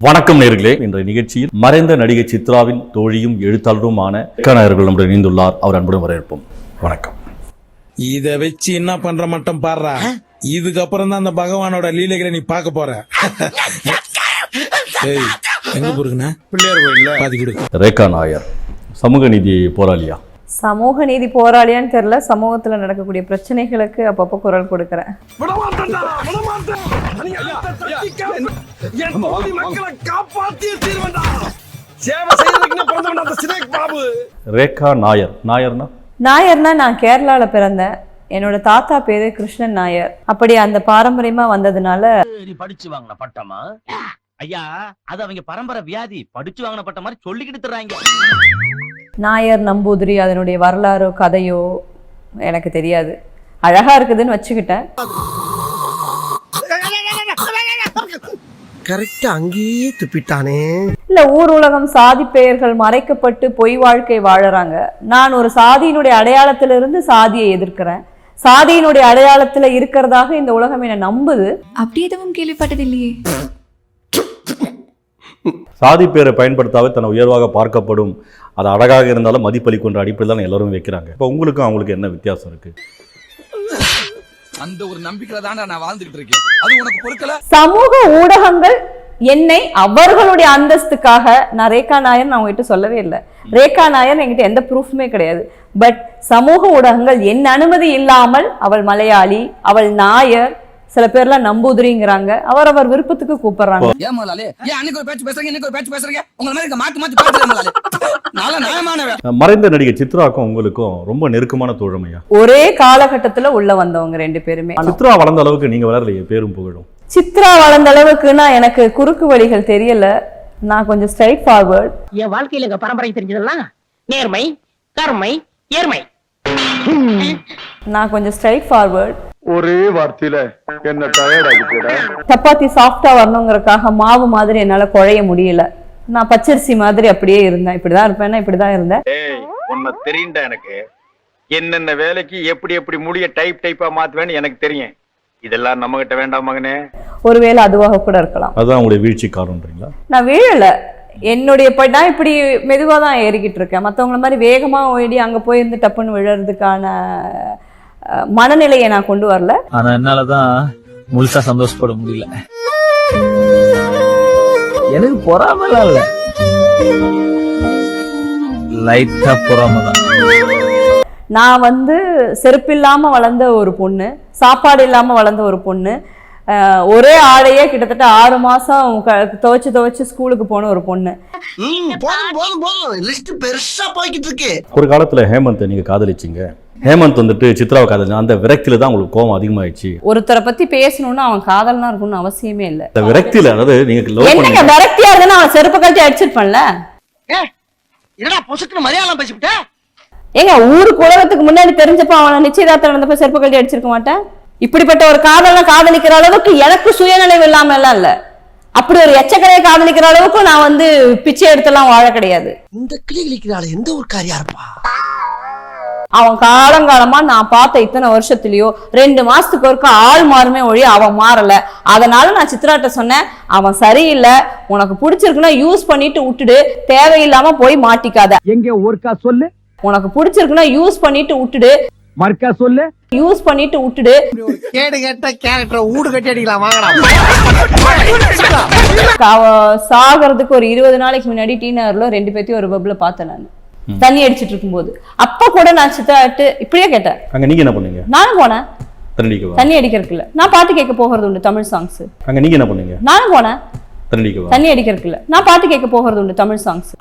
வணக்கம் நேயர்களே. இன்றைய நிகழ்ச்சியில் மறைந்த நடிகை சித்ராவின் தோழியும் எழுத்தாளருமான ரேகாநாயர் நம்முடன் இணைந்துள்ளார். அவர் அன்புடன் வரவேற்போம். வணக்கம். இத வச்சு என்ன பண்ற மட்டும் பாடுறா. இதுக்கப்புறம் தான் அந்த பகவானோட லீலைகளை நீ பார்க்க போற. எங்க போறீங்கண்ணா? பிள்ளையார் கோயில்ல பாதி கொடு. ரேகாநாயர் சமூக நீதி போராளியா? சமூக நீதி போராளியான்னு தெரியல. சமூகத்துல நடக்கக்கூடிய பிரச்சனைகளுக்கு அப்பப்போ குரல் கொடுக்கறேன். ரேகாநாயர் நாயர்னா? நாயர்னா நான் கேரளால பிறந்தேன். என்னோட தாத்தா பேரு கிருஷ்ணன் நாயர். அப்படி அந்த பாரம்பரியமா வந்ததுனால படிச்சு வாங்கின பட்டமா ஐயா, அது அவங்க பரம்பரை வியாதி. படிச்சு வாங்கின பட்ட மாதிரி சொல்லிக்கிட்டு தர்றாங்க. நாயர் நம்பூதிரி அதனுடைய வரலாறோ கதையோ எனக்கு தெரியாது. அழகா இருக்குதுன்னு வச்சுக்கிட்டேன். கரெக்டா அங்கேயே துப்பிட்டானே. இல்ல, ஊர் உலகம் சாதி பெயர்கள் மறைக்கப்பட்டு பொய் வாழ்க்கை வாழறாங்க. நான் ஒரு சாதியினுடைய அடையாளத்திலிருந்து சாதியை எதிர்க்கிறேன். சாதியினுடைய அடையாளத்துல இருக்கிறதாக இந்த உலகம் என்ன நம்புது. அப்படி எதுவும் கேள்விப்பட்டதில்லையே. சாதி பேரை பயன்படுத்தாவே தன்னை உயர்வாக பார்க்கப்படும், அது அழகாக இருந்தாலும் மதிப்பளிக்கின்ற அடிப்படையில் தான் எல்லாரும் வைக்கிறாங்க. இப்போ உங்களுக்கும் அவங்களுக்கு என்ன வித்தியாசம் இருக்கு? அந்த ஒரு நம்பிக்கையில தான் நான் வாழ்ந்துகிட்டு இருக்கேன். அது உனக்கு பொறுக்கல. சமூக ஊடகங்கள் என்னை அவர்களுடைய அந்தஸ்துக்காக நான் ரேகாநாயர் நான் உங்ககிட்ட சொல்லவே இல்லை. ரேகாநாயர் என்கிட்ட எந்த ப்ரூஃப்மே கிடையாது. பட் சமூக ஊடகங்கள் என் அனுமதி இல்லாமல் அவள் மலையாளி, அவள் நாயர், சில பேர்லாம் நம்பூதிரிங்கிறாங்க, அவர் விருப்பத்துக்கு கூப்பிடுறாங்க. ஏன் முதலாளி, ஏன் அன்னைக்கு ஒரு பேச்சு பேசுறீங்க, இன்னைக்கு ஒரு பேச்சு பேசுறீங்க? உங்க மாதிரி மாத்தி மாத்தி பேசுறீங்க முதலாளி. நல்ல நியாயமானவன். மறைந்த நடிகை சித்ராக்கும் உங்களுக்கும் ரொம்ப நெருக்கமான தோழமையா? ஒரே காலகட்டத்துல உள்ள வந்தவங்க ரெண்டு பேருமே. சித்ரா வளர்ந்த அளவுக்கு நீங்க வளரலையே, பேரும் புகழும். சித்ரா வளர்ந்த அளவுக்குன்னா எனக்கு குறுக்கு வழிகள் தெரியல. நான் கொஞ்சம் ஸ்ட்ரைட் ஃபார்வர்ட். என் வாழ்க்கையில எங்க பரம்பரை தெரிஞ்சதெல்லாம் நேர்மை, கருமை, ஏர்மை. நான் கொஞ்சம் ஸ்ட்ரைட் ஃபார்வர்ட். ஒரே வார்த்தையில என்ன டயர்ட் ஆகிட்டா. சப்பாத்தி சாஃப்டா வரணுங்கிறதுக்காக மாவு மாதிரி என்னால குழைய முடியல. நான் பச்சரிசி மாதிரி அப்படியே இருந்தேன். இப்படிதான் இருப்பேன்னா இப்படிதான் இருந்தேன். உன்னை தெரியுண்டா எனக்கு. என்னென்ன வேலைக்கு எப்படி எப்படி முடிய டைப்பா மாத்துவேன்னு எனக்கு தெரியும். இதெல்லாம் நம்ம கிட்ட வேண்டாம் மகனே. ஒருவேளை அதுவாக கூட இருக்கலாம். அதுதான் உங்களுடைய வீழ்ச்சி காரணம்ன்றீங்களா? நான் வீழல. என்னுடைய நான் இப்படி மெதுவாக தான் ஏறிக்கிட்டு இருக்கேன். மற்றவங்கள மாதிரி வேகமாக ஓடி அங்கே போயிருந்து டப்புன்னு விழுறதுக்கான மனநிலையை நான் கொண்டு வரல. ஆனா என்னாலதான் முழுசா சந்தோஷப்பட முடியல. எனக்கு பொறாமலாம் இல்ல, லைட்டா பொறாமதான். நான் செருப்பு இல்லாம வளர்ந்த ஒரு பொண்ணு, சாப்பாடு இல்லாம வளர்ந்த ஒரு பொண்ணு, ஒரே ஆடையே கிட்டத்தட்ட 6 மாசம் துவைச்சு ஸ்கூலுக்கு போன ஒரு பொண்ணு. பெருசா போய்கிட்டு இருக்கு. ஒரு காலத்துல ஹேமந்த் நீங்க காதலிச்சீங்க. ஹேமந்த் சித்ராவை காதலிச்சா, அந்த விரக்தியில தான் உங்களுக்கு கோபம் அதிகமாயிடுச்சு. ஒருத்தரை பத்தி பேசணும்னா அவன் காதல்னா இருக்கணும்னு அவசியமே இல்ல. இந்த விரக்தியில, அதாவது நீங்க என்னங்க விரக்தியா இருக்குன்னா அவன் செருப்பு கழட்டி அடிச்சிருப்பான்ல. என்னடா பொசுக்குன்னு மலையாளம் பேசிவிட்ட? ஏங்க, ஊருக்கு உலகத்துக்கு முன்னாடி தெரிஞ்சப்ப அவனை நிச்சயதார்த்தம் நடந்தப்ப செருப்பு கழட்டி அடிச்சிருக்க மாட்டேன். இப்படிப்பட்ட ஒரு காதலாம் காதலிக்கிற அளவுக்கு எனக்கு சுயநினைவு இல்லாம எல்லாம் இல்ல. அப்படி ஒரு எச்சக்கரையை காதலிக்கிற அளவுக்கு நான் பிச்சை எடுத்தெல்லாம் வாழ கிடையாது. இந்த கிளிக்கிறாள் எந்த ஒரு காரியா இருப்பா. அவன் காலங்காலமா நான் பார்த்த இத்தனை வருஷத்துலயோ 2 மாசத்துக்கு ஒருக்க ஆள் மாறுமே ஒழிய அவன் மாறல. அதனால நான் சித்ராட்ட சொன்னேன், அவன் சரியில்லை, உனக்கு பிடிச்சிருக்குன்னா யூஸ் பண்ணிட்டு விட்டுடு, தேவையில்லாம போய் மாட்டிக்காத. எங்க ஒருக்கா சொல்லு. உனக்கு பிடிச்சிருக்குன்னா யூஸ் பண்ணிட்டு விட்டுடு, மர்க்கா சொல்லு. யூஸ் பண்ணிட்டு விட்டுடு. கேடு கேட்ட கேரக்டர் ஊடு கட்டி அடிக்கலாம் வாங்கடா. சாகிறதுக்கு ஒரு 20 நாளைக்கு முன்னாடி டீனர்ல 2 பேத்தையும் ஒரு பப்ல பார்த்தேன். நான் தண்ணி அடிச்சிட்டு இருக்கும்போது அப்ப கூட நான் சித்தாட்டு இப்படியே கேட்டேன். அங்க நீங்க என்ன பண்ணீங்க? நானும் போனேன் தண்ணி அடிக்கிறதுக்கு இல்ல. நான் பாட்டு கேட்க போகிறது உண்டு, தமிழ் சாங்ஸ். அங்க நீங்க என்ன பண்ணீங்க? நானும் போனேன் தண்ணி அடிக்கிறதுக்கு இல்ல. நான் பாட்டு கேட்க போகிறது உண்டு, தமிழ் சாங்ஸ்.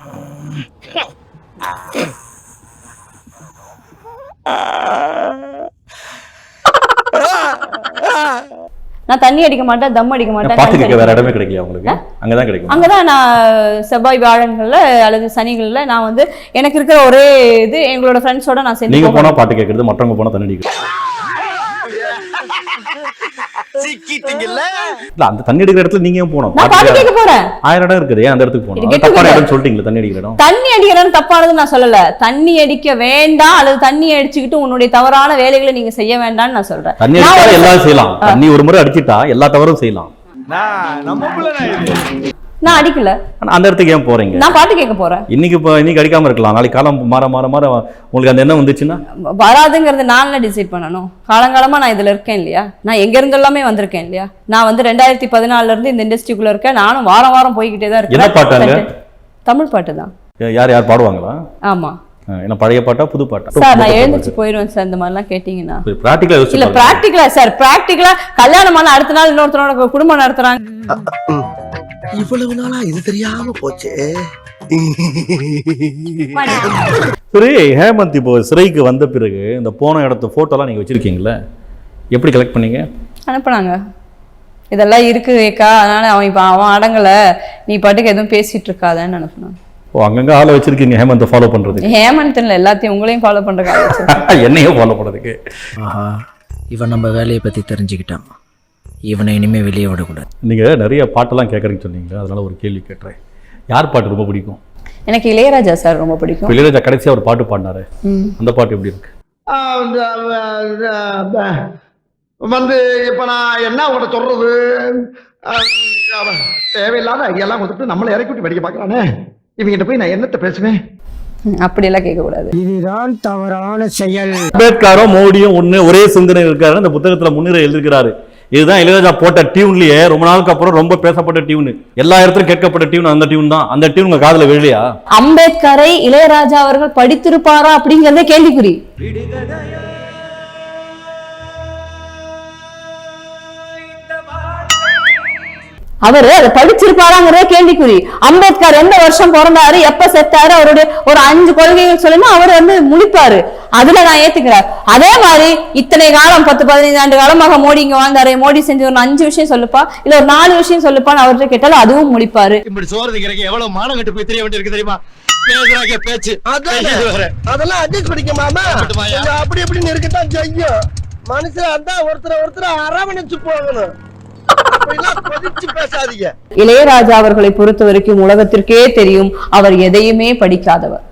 நான் தண்ணி அடிக்க மாட்டேன், தம் அடிக்க மாட்டேன். பாட்டு கேட்க வேற இடமே கிடைக்கல உங்களுக்கு? அங்கதான் கிடைக்கும். அங்கதான் நான் செவ்வாய் வியாழன்கள்ல அல்லது சனிகள்ல நான் எனக்கு இருக்கிற ஒரே இது எங்களோட ஃப்ரெண்ட்ஸோட நான் சேர்ந்து. நீங்க போனா பாட்டு கேட்கறது, மற்றவங்க போனா தண்ணி அடிக்கிறது. சிக்கிட்டீங்கல்ல. இல்ல, அந்த தண்ணி அடிக்கிற இடத்துல நீங்க போனோம். நான் பாட்டு கேட்க போறேன். 1000 இடம் இருக்குது, அந்த இடத்துக்கு போனோம். தப்பான இடம் சொல்லிட்டீங்களா? தண்ணி அடிக்கிற இடம். தண்ணி அடிக்கிறது தப்பானது நான் சொல்லல. தண்ணி அடிக்க வேண்டாம் அல்லது தண்ணி அடிச்சுக்கிட்டு உன்னுடைய தவறான வேலைகளை நீங்க செய்ய வேண்டாம்னு நான் சொல்றேன். தண்ணி அடிச்சா எல்லாரும் செய்யலாம். தண்ணி ஒரு முறை அடிச்சிட்டா எல்லா தவறும் செய்யலாம். நான் அடிக்கல. ஆனா அந்த இடத்துக்கு ஏன் போறீங்க? நான் பாட்டு கேட்க போறேன். இன்னைக்கு அடிக்காம இருக்கலாம், நாளைக்கு காலம் மாற உங்களுக்கு அந்த எண்ணம் வந்துச்சுன்னா வராதுங்கிறது நான் டிசைட் பண்ணணும். காலங்காலமா நான் இதுல இருக்கேன் இல்லையா, நான் எங்க இருந்து எல்லாமே வந்திருக்கேன் இல்லையா. நான் வந்து 2014 இருந்து இந்த இண்டஸ்ட்ரிக்குள்ள இருக்கேன். நானும் வாரம் வாரம் போய்கிட்டே தான் இருக்கேன். என்ன பாட்டாங்க? தமிழ் பாட்டு தான். யார் பாடுவாங்களா? ஆமா. என்ன பழைய பாட்டா புது பாட்டா? சார் நான் எழுந்திருச்சு போயிடுவேன் சார் இந்த மாதிரிலாம் கேட்டீங்கன்னா. பிராக்டிகலா யோசிச்சு இல்ல பிராக்டிகலா சார், பிராக்டிகலா கல்யாணமான அடுத்த நாள் இன்னொருத்தரோட குடும்பம் நடத்துறாங்க. இவ்வளவு நாளா இது தெரியாம போச்சே. சரி, ஹேமந்த் இப்போ சிறைக்கு வந்த பிறகு இந்த போன இடத்து போட்டோலாம் நீங்க வச்சிருக்கீங்களா? எப்படி கலெக்ட் பண்ணீங்க? அனுப்புனாங்க. இதெல்லாம் இருக்கு ஏக்கா, அதனால அவன் அடங்கல, நீ பாட்டுக்கு எதுவும் பேசிட்டு இருக்காதன்னு அனுப்புனாங்க. ஓ, அங்கங்க ஆளை வச்சிருக்கீங்க ஹேமந்த் ஃபாலோ பண்றதுக்கு? ஹேமந்த் இல்ல, எல்லாத்தையும் உங்களையும் ஃபாலோ பண்றதுக்கு. என்னையும் ஃபாலோ பண்றதுக்கு. ஆஹா, இவன் நம்ம வேலையை பத்தி தெரிஞ்சுக்கிட்டான். இவனை இனிமே வெளியே விடக்கூடாது. நீங்க நிறைய பாட்டெல்லாம் கேட்கறீங்கன்னு சொன்னீங்க, அதனால ஒரு கேள்வி கேட்டுறேன். யார் பாட்டு ரொம்ப பிடிக்கும்? எனக்கு இளையராஜா சார் ரொம்ப பிடிக்கும். இளையராஜா கடைசியா ஒரு பாட்டு பாடினாரு, அந்த பாட்டு எப்படி இருக்கு? வந்து இப்ப நான் என்ன உங்கள்கிட்ட சொல்றது, தேவையில்லாத ஐடியெல்லாம் கொடுத்துட்டு நம்மளை இறக்கி விட்டு வெடிக்க பாக்குறானே, இவங்கிட்ட போய் நான் என்னத்த பேசுவேன்? அப்படி எல்லாம் கேட்க கூடாது. இதுதான் தவறான செயல். அம்பேத்கரும் மோடியும் ஒரே சிந்தனை இருக்காரு. அந்த புத்தகத்துல முன்னிலை எழுதிருக்கிறாரு. இதுதான் இளையராஜா போட்ட டியூன்லயே ரொம்ப நாளுக்கு அப்புறம் ரொம்ப பேசப்பட்ட டியூன், எல்லா இடத்துலயும் கேட்கப்பட்ட டியூன் அந்த டியூன் தான். அந்த டியூன் உங்க காதுல விழலையா? அம்பேத்கரை இளையராஜா அவர்கள் படித்திருப்பாரா அப்படிங்கறத கேள்விக்குறி. அவரு அதை படிச்சிருப்பாராங்கிறத கேள்விக்குறி. அம்பேத்கர் எந்த வருஷம் பிறந்தாரு, எப்ப செத்தாரு, அவருடைய ஒரு 5 கொள்கைகள் சொல்லுன்னா அவர் வந்து முழிப்பாரு. அதுல நான் ஏத்துக்கிறேன். அதே மாதிரி இத்தனை காலம் 10-15 ஆண்டு காலமாக மோடி இங்க வாழ்ந்தாரு, மோடி செஞ்ச ஒரு 5 விஷயம் சொல்லுப்பா, இல்ல ஒரு 4 விஷயம் சொல்லுப்பான்னு அவர்கிட்ட கேட்டாலும் அதுவும் முழிப்பாரு. இப்படி சோறு எவ்வளவு மானம் கட்டு போய் தெரிய வேண்டியிருக்கு தெரியுமா? பேச்சு அதெல்லாம் அட்ஜஸ்ட் பண்ணிக்க மாமா, அப்படி எப்படின்னு இருக்கத்தான் செய்யும். மனுஷன் அந்த ஒருத்தர் அரவணைச்சு போகணும். இளையராஜா அவர்களை பொறுத்த வரைக்கும் உலகத்திற்கே தெரியும், அவர் எதையுமே படிக்காதவர்.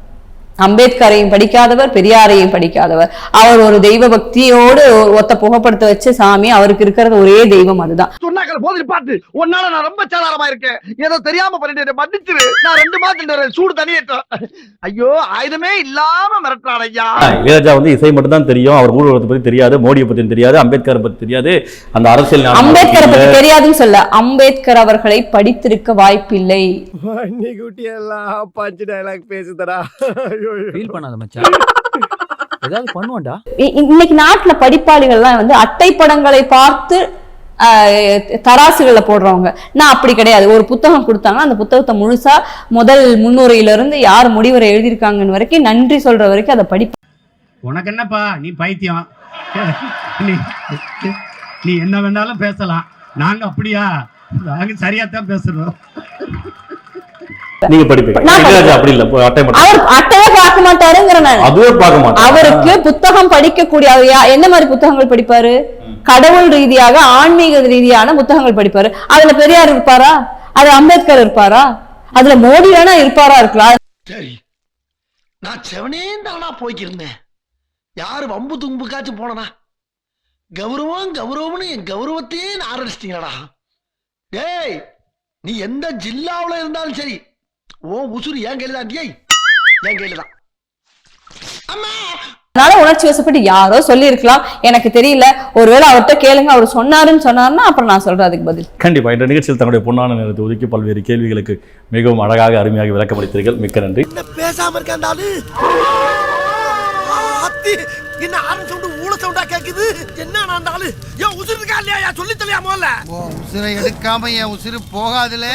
அம்பேத்கரையும் படிக்காதவர், பெரியாரையும் படிக்காதவர். அவர் ஒரு தெய்வ பக்தியோடு ஒத்த புகைப்படுத்த வச்ச சாமி, அவருக்கு இருக்கிறது ஒரே தெய்வம், அதுதான். சொன்னாக்கள் போதில் பாட்டு ஒன்னால நான் ரொம்ப சாதாரணமா இருக்கேன், ஏதோ தெரியாம பண்ணிட்டு மன்னிச்சிரு. நான் 2 மாதம் சூடு தனியேற்றேன். ஐயோ, ஆயுதமே இல்லாம மிரட்டான் ஐயா. இளையராஜா வந்து இசை மட்டும் தான் தெரியும், அவர் ஊழலத்தை பத்தி தெரியாது, மோடியை பத்தி தெரியாது, அம்பேத்கர் பத்தி தெரியாது. அந்த அரசியல் அம்பேத்கரை பத்தி தெரியாதுன்னு சொல்ல, அம்பேத்கர் அவர்களை படித்திருக்க வாய்ப்பில்லை. எல்லாம் பஞ்சு டயலாக் பேசுதடா. ஃபீல் பண்ணாத மச்சான், ஏதாவது பண்ணுவான்டா. இன்னைக்கு நாட்டுல படிப்பாளிகள்லாம் வந்து அட்டை படங்களை பார்த்து தராசுகளை போடுறவங்க. நான் அப்படி கிடையாது. ஒரு புத்தகம் கொடுத்தாங்கன்னா அந்த புத்தகத்தை முழுசா முதல் முன்னுரையில இருந்து யார் முடிவுரை எழுதியிருக்காங்கன்னு வரைக்கும் நன்றி சொல்ற வரைக்கும் அதை படிப்பேன். உனக்கு என்னப்பா, நீ பைத்தியம், நீ என்ன வேணாலும் பேசலாம், நாங்க அப்படியா? நாங்க சரியா தான் பேசுறோம். நீங்க படிப்பீங்க. இளையராஜா அப்படி இல்ல, அவர் அட்டையே பார்க்க மாட்டாருங்கிற நான். அதுவே பார்க்க மாட்டாரு. அவருக்கு புத்தகம் படிக்கக்கூடிய என்ன மாதிரி புத்தகங்கள் படிப்பாரு? கடவுள் ரீதியாக ஆன்மீக ரீதியான புத்தகங்கள் படிப்பாரு. அதுல பெரியார் இருப்பாரா? அது அம்பேத்கர் இருப்பாரா? அதுல மோடி வேணா இருப்பாரா? இருக்கலாம். சரி, நான் செவனேந்தானா போய்க்கிருந்தேன். யாரு வம்பு தும்புக்காச்சும் போனனா? கௌரவம்னு என் கௌரவத்தையே ஆரம்பிச்சிட்டீங்களா? டேய், நீ எந்த ஜில்லாவுல இருந்தாலும் சரி, ஓ உசுறு என் கையில தான். என் கையில தான். அதனால உணர்ச்சி வசப்பட்டு யாரோ சொல்லி இருக்கலாம், எனக்கு தெரியல. ஒருவேளை அவர்கிட்ட கேளுங்க, அவர் சொன்னாருன்னா அப்புறம் நான் சொல்றேன் அதுக்கு பதில். கண்டிப்பா. இந்த நிகழ்ச்சியில் தன்னுடைய பொன்னான நேரத்தை ஒதுக்கி பல்வேறு கேள்விகளுக்கு மிகவும் அழகாக அருமையாக விளக்கமளித்தீர்கள். மிக்க நன்றி. பேசாம இருக்காண்டாலு என்ன ஆரம்பிச்சு ஊழ சவுண்டா கேக்குது. என்ன ஆண்டாலு, ஏன் உசுறு இருக்கா இல்லையா? சொல்லி தெரியாம உசுரை எடுக்காம என் உசுறு போகாதுல.